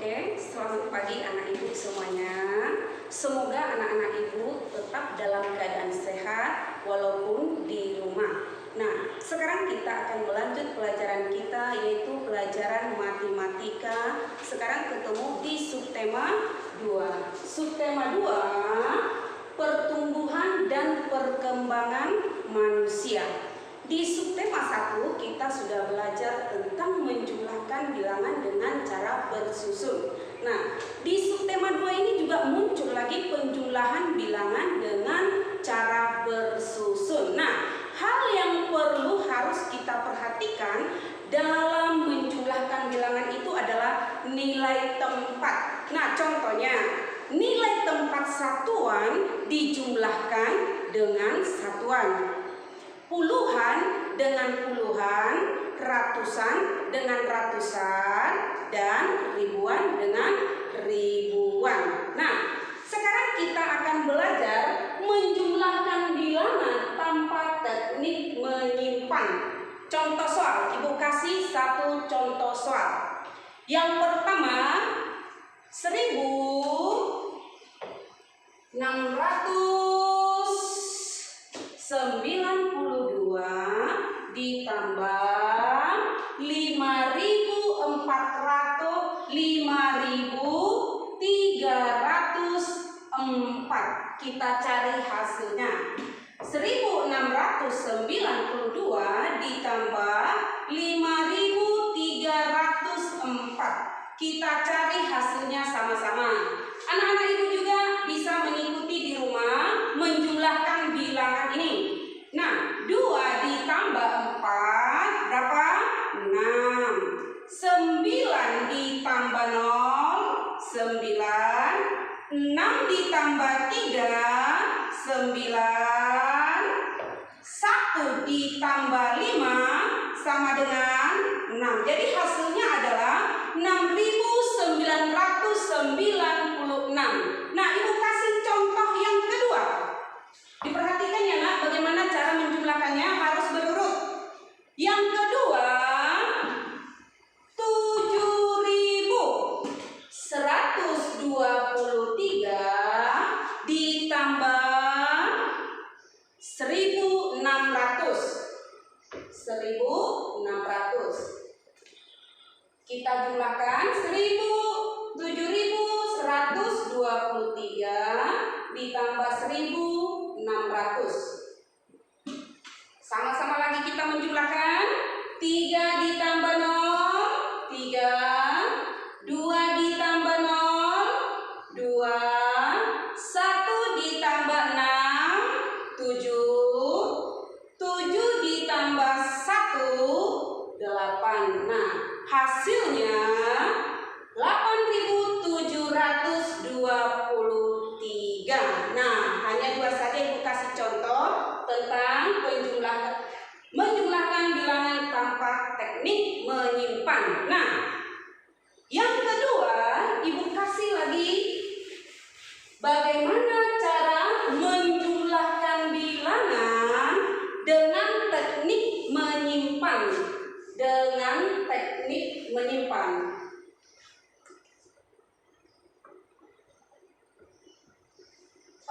Oke, selamat pagi anak ibu semuanya. Semoga anak-anak ibu tetap dalam keadaan sehat walaupun di rumah. Nah, sekarang kita akan melanjut pelajaran kita, yaitu pelajaran matematika. Sekarang ketemu di subtema 2. Subtema 2, pertumbuhan dan perkembangan manusia. Di subtema 1 kita sudah belajar tentang menjumlahkan bilangan dengan cara bersusun. Nah, di subtema 2 ini juga muncul lagi penjumlahan bilangan dengan cara bersusun. Nah, hal yang harus kita perhatikan dalam menjumlahkan bilangan itu adalah nilai tempat. Nah, contohnya nilai tempat satuan dijumlahkan dengan satuan, puluhan dengan puluhan, ratusan dengan ratusan, dan ribuan dengan ribuan. Nah, sekarang kita akan belajar menjumlahkan bilangan tanpa teknik menyimpan. Contoh soal, ibu kasih satu contoh soal. Yang pertama, 1692 ditambah 5304. Kita cari hasilnya. 1692 ditambah 5304. Kita cari hasilnya sama-sama. Anak-anak ibu juga bisa mengikuti di rumah menjumlahkan bilangan ini. Nah, 2 ditambah 4 berapa? 6. 9 ditambah 0, 9. 6 ditambah 3, 9. 1 ditambah 5 sama dengan 6. Jadi hasilnya adalah 6996. Nah, ibu kasih contoh yang kedua. Diperhatikan ya nak, bagaimana cara menjumlahkannya, harus berurut. Yang kedua, 7123 ditambah 1600. 1600. Kita jumlahkan 7123 ditambah 1600. Sama-sama lagi kita menjumlahkan. 3 ditambah 0, 3. 2 ditambah 0, 2. 1 ditambah 6, 7. 7 ditambah 1, 8. Nah, hasilnya 8723. Nah, hanya 2 saja ibu kasih contoh tentang menjumlahkan bilangan tanpa teknik menyimpan. Nah, yang kedua ibu kasih lagi bagaimana cara menjumlahkan bilangan dengan teknik menyimpan. Dengan teknik menyimpan.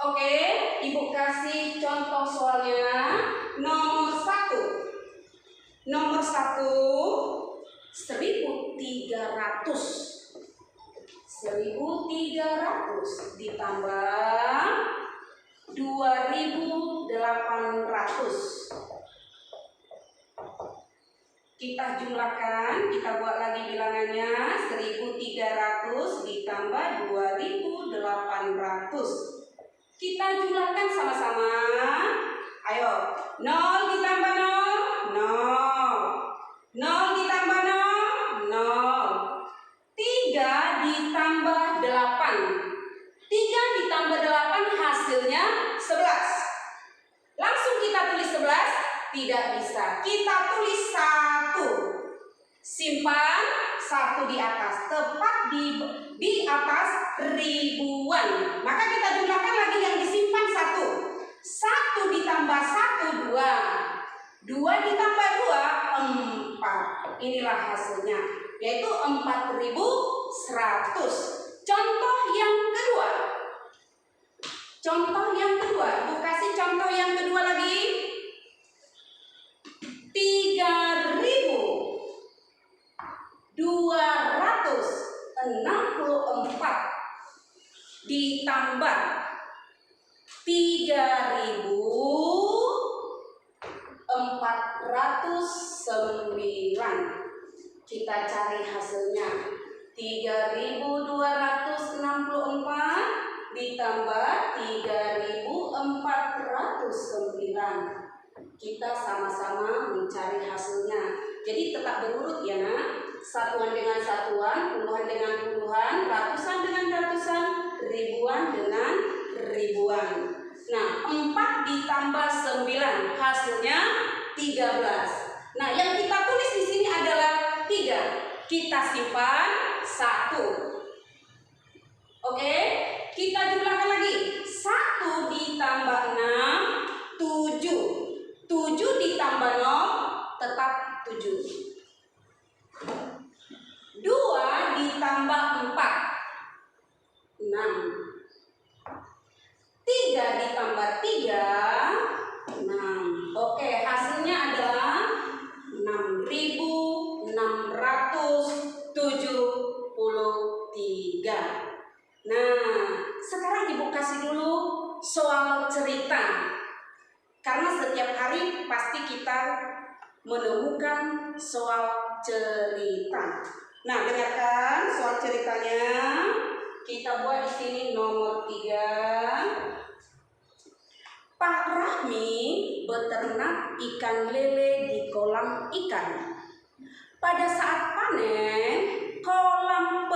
Oke, ibu kasih contoh soalnya. Nomor 1. Nomor 1, 1300. 1300 ditambah 2800. Kita jumlahkan, kita buat lagi bilangannya. 1300 ditambah 2800. Kita jumlahkan sama-sama. Ayo, 0 ditambah 0, 0. 0 ditambah 0, 0. 3 ditambah 8. 3 ditambah 8 hasilnya 11. Langsung kita tulis 11? Tidak bisa. Kita tulis 1. Simpan 1 di atas. Tepat di atas ribuan. Maka kita jumlahkan lagi yang disimpan 1. 1 ditambah 1, 2. 2 ditambah 2, 4. Inilah hasilnya, yaitu 4000 100. Contoh yang kedua. Contoh yang kedua, Ibu kasih contoh yang kedua lagi. 3.264 ditambah 3.409. Kita cari hasilnya. 3.264 ditambah 3.409. Kita sama-sama mencari hasilnya. Jadi tetap berurut ya nak. Satuan dengan satuan, puluhan dengan puluhan, ratusan dengan ratusan, ribuan dengan ribuan. Nah, 4 ditambah 9 hasilnya 13. Nah, yang kita tulis di sini adalah 3. Kita simpan 1. Oke, kita jumlahkan lagi. 1 ditambah 6, 7. 7 ditambah 0 tetap 7. 2 ditambah 4, 6. 3 ditambah 3, 6. Oke, hasilnya adalah 6.673. Nah, sekarang Ibu kasih dulu soal cerita. Karena setiap hari pasti kita menemukan soal cerita. Nah, dengarkan soal ceritanya. Kita buat di sini nomor 3. Pak Rahmi beternak ikan lele di kolam ikan. Pada saat panen, kolam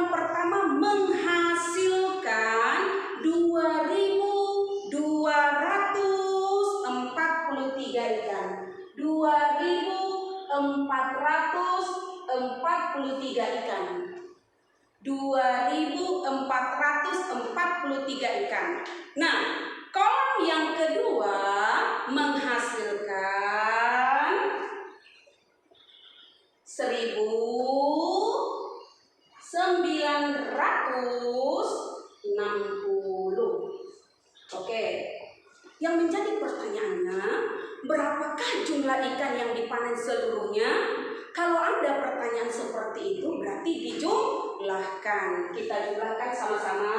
pertama menghasilkan 2.243 ikan. 2.443 ikan. 2.443 ikan. Nah, kolam yang kedua menghasilkan 1.960. Oke. Yang menjadi pertanyaannya, berapakah jumlah ikan yang dipanen seluruhnya? Kalau ada pertanyaan seperti itu, berarti dijumlahkan. Kita jumlahkan sama-sama.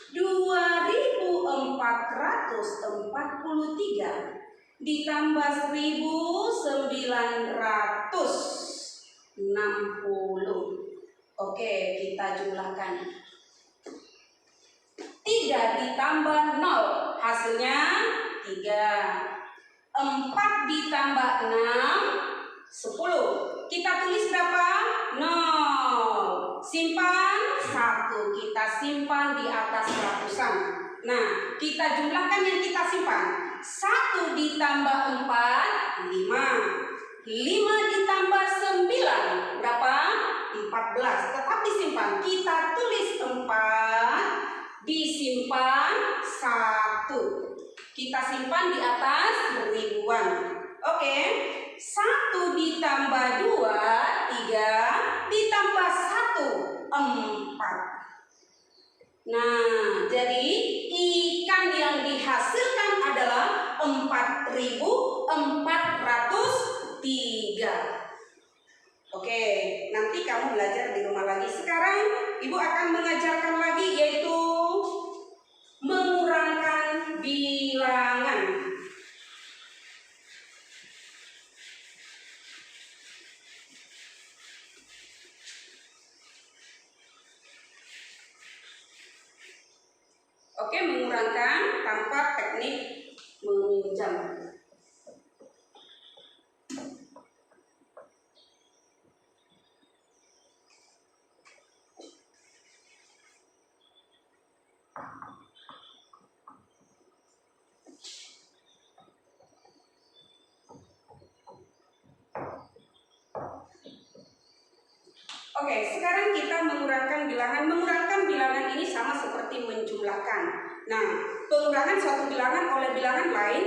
2.443 ditambah 1.960. Oke, kita jumlahkan. 3 ditambah 0 hasilnya 3. 4 ditambah 6 10. Kita tulis berapa? 0. Simpan 1. Kita simpan di atas ratusan. Nah, kita jumlahkan yang kita simpan. 1 ditambah 4 5. 5 ditambah 9 berapa? 14. Tetap disimpan. Kita tulis 4. Disimpan 1. Kita simpan di atas ribuan. Oke. 1 ditambah 2 3 ditambah 1 4. Nah, jadi ikan yang dihasilkan adalah 4.403. Oke, nanti kamu belajar di rumah lagi. Sekarang Ibu akan mengajarkan lagi, yaitu mengurangkan bilangan. Oke, mengurangkan tanpa teknik meminjam. Oke, sekarang kita mengurangkan bilangan. Mengurangkan bilangan ini sama seperti menjumlahkan. Nah, pengurangan suatu bilangan oleh bilangan lain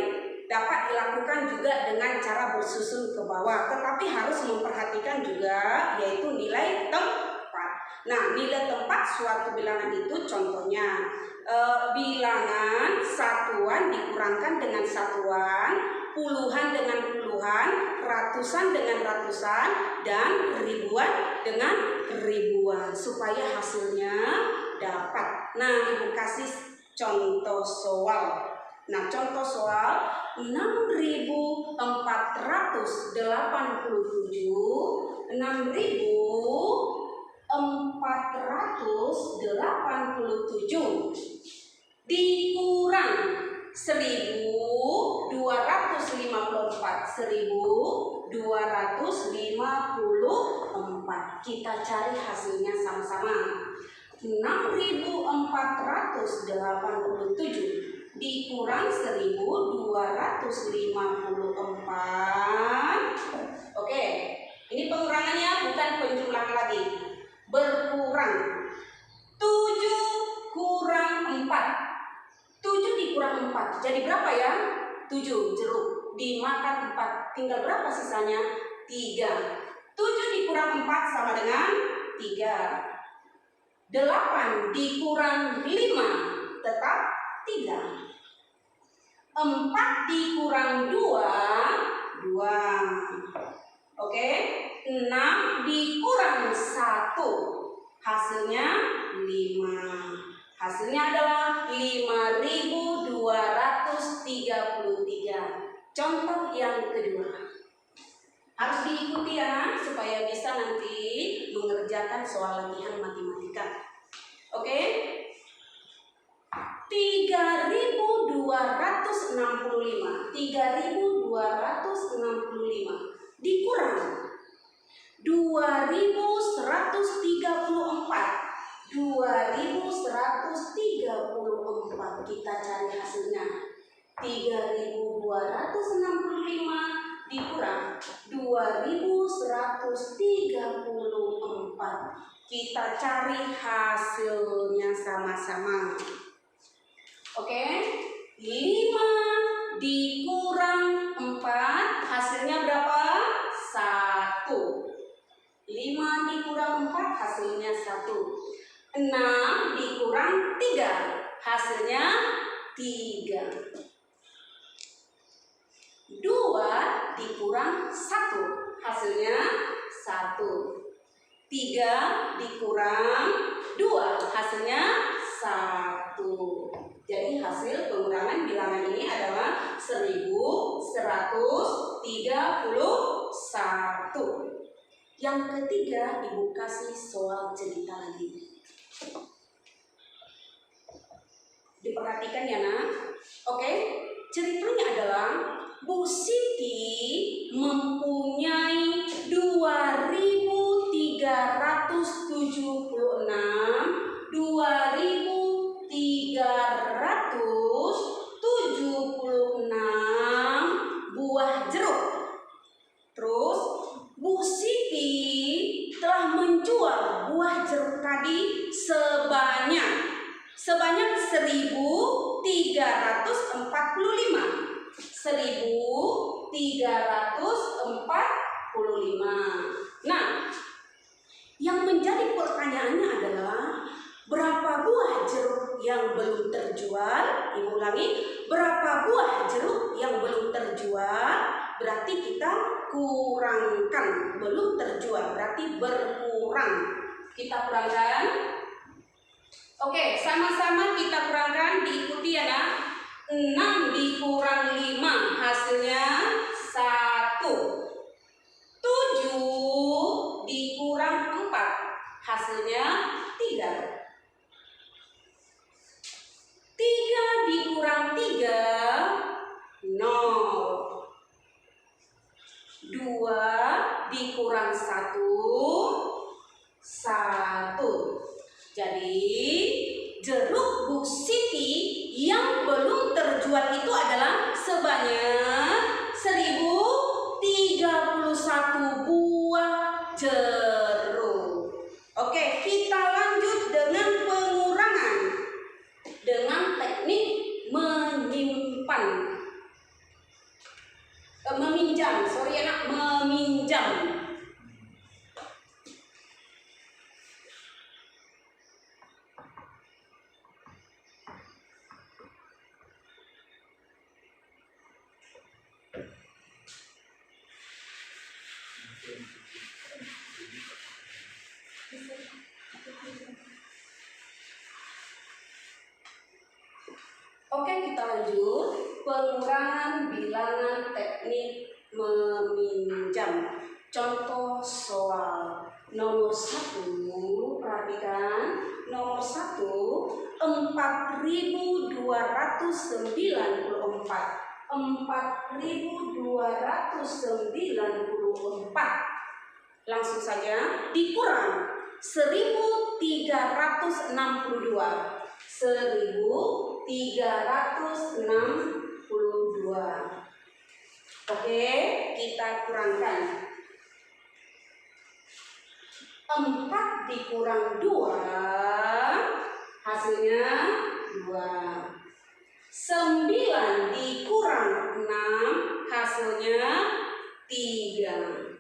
dapat dilakukan juga dengan cara bersusun ke bawah, tetapi harus memperhatikan juga yaitu nilai tempat. Nah, nilai tempat suatu bilangan itu contohnya bilangan satuan dikurangkan dengan satuan, puluhan dengan puluhan, ratusan dengan ratusan, dan ribuan dengan ribuan supaya hasilnya dapat. Nah, Ibu kasih contoh soal. Nah, contoh soal 6.487 dikurang 1.254. Kita cari hasilnya sama-sama. 6.487 dikurang 1.254. Oke, ini pengurangannya bukan penjumlahan lagi, berkurang. 7 kurang 4. 7 dikurang 4 jadi berapa ya? 7 jeruk dimakan 4, tinggal berapa sisanya? 3. 7 dikurang 4 sama dengan 3. 8 dikurang 5 tetap 3. 4 dikurang 2, 2. Oke, 6 dikurang 1, hasilnya 5. Hasilnya adalah 5.233. Contoh yang kedua. Harus diikuti ya, supaya bisa nanti mengerjakan soal latihan matematika. Oke? 3.265 dikurang 2.134. Kita cari hasilnya. 3.265 dikurang 2.134. Kita cari hasilnya sama-sama. Oke, 5 dikurang 4 hasilnya berapa? 1. 5 dikurang 4 hasilnya 1. 6 dikurang 3 hasilnya 3. 2 dikurang 1 hasilnya 1. 3 dikurang 2 hasilnya 1. Jadi hasil pengurangan bilangan ini adalah 1.131. Yang ketiga, Ibu kasih soal cerita lagi. Diperhatikan ya nak. Oke, ceritanya adalah Bu Siti mempunyai 2.376 buah jeruk. Terus Bu Siti telah menjual buah jeruk tadi sebanyak 1.345. 1.345. Nah, yang menjadi pertanyaannya adalah berapa buah jeruk yang belum terjual? Ibu ulangi, berapa buah jeruk yang belum terjual? Berarti kita kurangkan, belum terjual berarti berkurang. Kita kurangkan. Oke, sama-sama kita kurangkan, diikuti ya nak. 6 dikurang 5 hasilnya 1. 7 dikurang 4 hasilnya 3. 3 dikurang 3 0. 2 dikurang 1 1. Jadi jeruk Bu Siti yang belum terjual itu adalah sebanyak 1.031 buah jeruk. Oke, kita lanjut dengan pengurangan dengan teknik menyimpan. nak? Meminjam. Oke, kita lanjut. Pengurangan bilangan teknik meminjam. Contoh soal nomor 1, perhatikan. Nomor 1, 4.294. 4.294. Langsung saja dikurang 1.362. 1.362. Oke, kita kurangkan. 4 dikurang 2, hasilnya 2. 9 dikurang 6, hasilnya 3.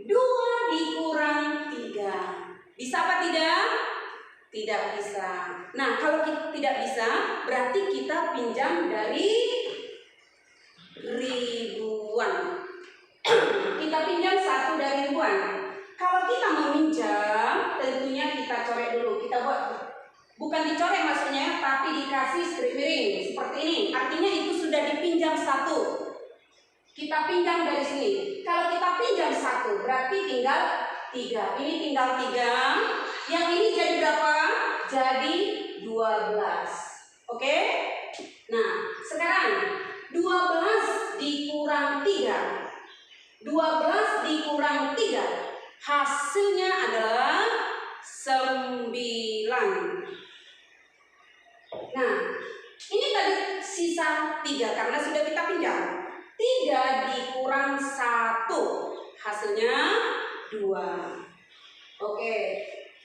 2 dikurang 3. Bisa apa tidak? Tidak bisa. Nah, kalau kita tidak bisa, berarti kita pinjam dari ribuan. Kita pinjam 1 dari ribuan. Kalau kita meminjam, tentunya kita coret dulu. Kita buat, bukan dicoret maksudnya, tapi dikasih strip miring seperti ini. Artinya itu sudah dipinjam 1. Kita pinjam dari sini. Kalau kita pinjam 1, berarti tinggal 3. Ini tinggal 3. Yang ini jadi berapa? Jadi 12. Oke? Nah, sekarang 12 dikurang 3. 12 dikurang 3. Hasilnya adalah 9. Nah, ini tadi sisa 3 karena sudah kita pinjam. 3 dikurang 1, hasilnya 2. Oke,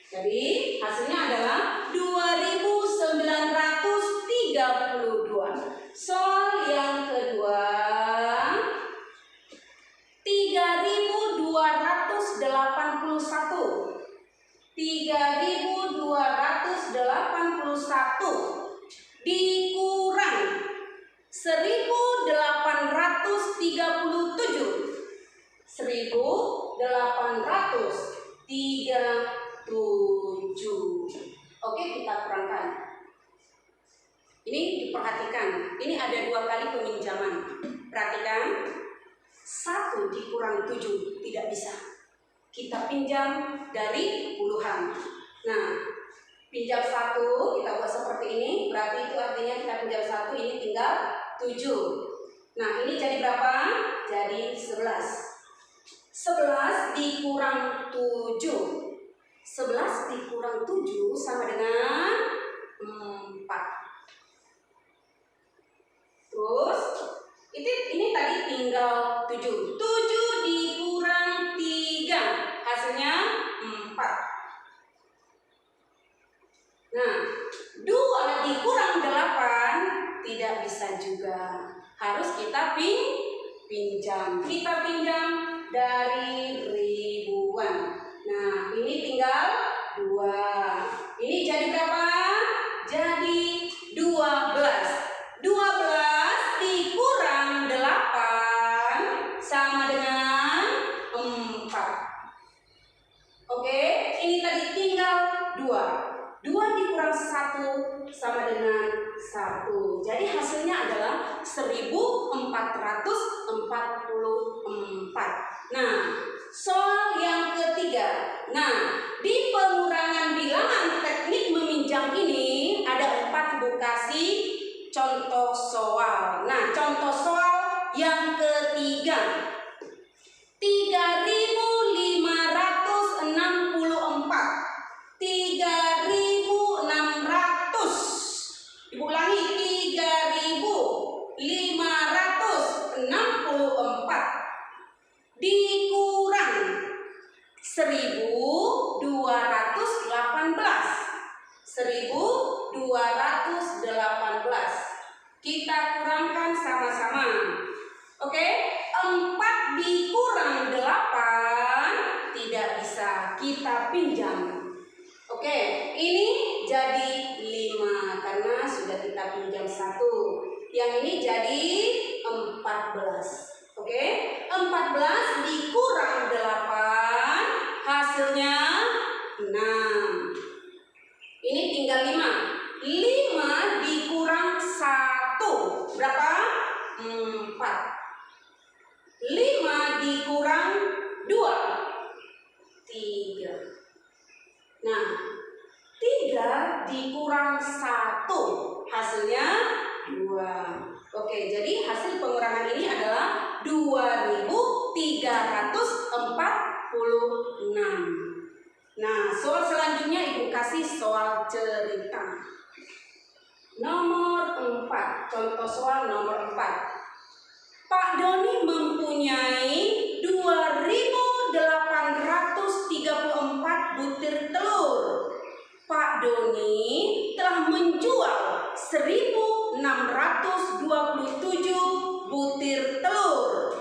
jadi hasilnya adalah 2.932. Soal yang kedua, 3.281. 3.281 dikurang 1.837. 1.837. Oke, kita kurangkan. Ini diperhatikan. Ini ada 2 kali peminjaman. Perhatikan. 1 dikurang 7 tidak bisa. Kita pinjam dari puluhan. Nah, pinjam 1 kita buat seperti ini. Berarti itu artinya kita pinjam 1, ini tinggal 7. Nah, ini jadi berapa? Jadi 11. 11 dikurang 7. 11 dikurang 7 sama dengan 4. Terus ini tadi tinggal 7. 7 dikurang 3, hasilnya 4. Nah, 2 dikurang 8 tidak bisa juga. Harus kita pinjam. Kita pinjam dari ribuan. Nah, ini tinggal 2. Ini jadi berapa? Jadi 12. 12 dikurang 8 sama dengan 4. Oke, ini tadi tinggal 2. 2 dikurang 1 sama dengan 1. Jadi hasilnya adalah 1.444. Nah, soal yang ketiga. Nah, di pengurangan bilangan teknik meminjam ini ada 4 ibu kasih contoh soal. Nah, contoh soal yang ketiga. 3.564. 3.600. Ibu ulangi, 3.564 dikurang 1.218. 1.218. Kita kurangkan sama-sama. Oke, 4 dikurang 8 tidak bisa, kita pinjam. Oke, ini jadi 5 karena sudah kita pinjam 1. Yang ini jadi 14. Oke, 14 dikurang 8 hasilnya 6. Ini tinggal 5. 5 dikurang 1 berapa? 4. 5 dikurang 2 3. Nah, 3 dikurang 1 hasilnya 2. Oke, jadi hasil pengurangan ini adalah 2346. Nah, soal selanjutnya Ibu kasih soal cerita. Nomor 4, contoh soal nomor 4. Pak Doni mempunyai 2.834 butir telur. Pak Doni telah menjual 1.627 butir telur.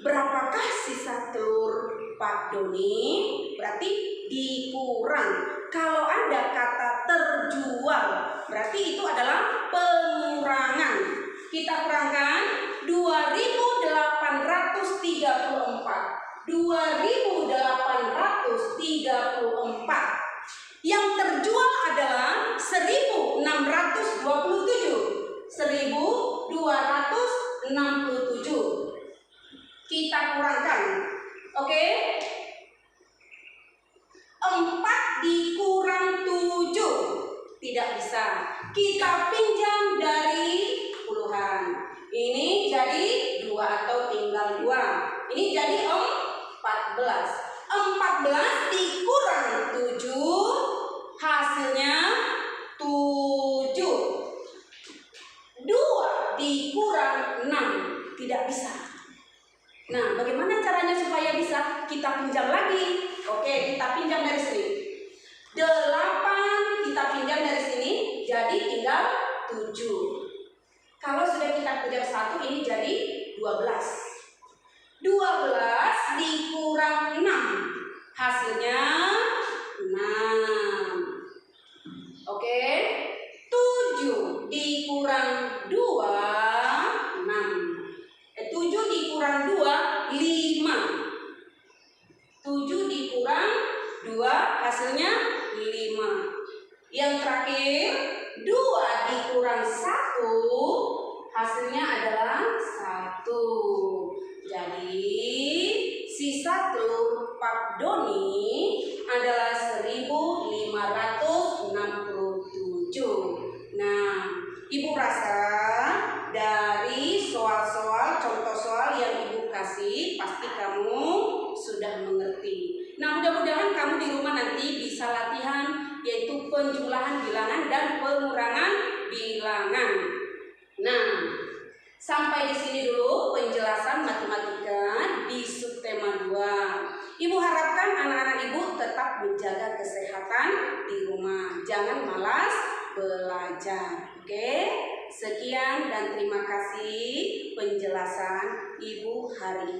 Berapakah sisa telur Pak Doni? Berarti dikurang. Kalau ada kata terjual, berarti itu adalah pengurangan. Kita kurangkan 2.834. 2.834. Yang terjual adalah 1.627. 1.267. Kita kurangkan. Oke? 4 dikurang 7 tidak bisa. Kita pinjam dari puluhan. Ini jadi 2 atau tinggal 2. Ini jadi 14. 14 dikurang 7 hasilnya 7. 2 dikurang 6 tidak bisa. Nah, bagaimana caranya supaya bisa? Kita pinjam lagi. Oke, kita pinjam dari sini. 8 kita pinjam dari sini, jadi tinggal 7. Kalau sudah kita pinjam 1, ini jadi 12. 12 dikurang 6, hasilnya 6. Oke, 7 dikurang 2, 6. 7 dikurang 2, 5. 7 dikurang 2 hasilnya 5. Yang terakhir 2 dikurang 1 hasilnya adalah 1. Jadi sisa telur Pak Doni adalah 1.567. Nah, Ibu rasa dari soal-soal, contoh soal yang Ibu kasih, pasti kamu sudah mengerti. Nah, mudah-mudahan kamu di rumah nanti bisa latihan, yaitu penjumlahan bilangan dan pengurangan bilangan. Nah, sampai di sini dulu penjelasan matematika di subtema 2. Ibu harapkan anak-anak Ibu tetap menjaga kesehatan di rumah. Jangan malas belajar. Oke? Sekian dan terima kasih penjelasan Ibu hari ini.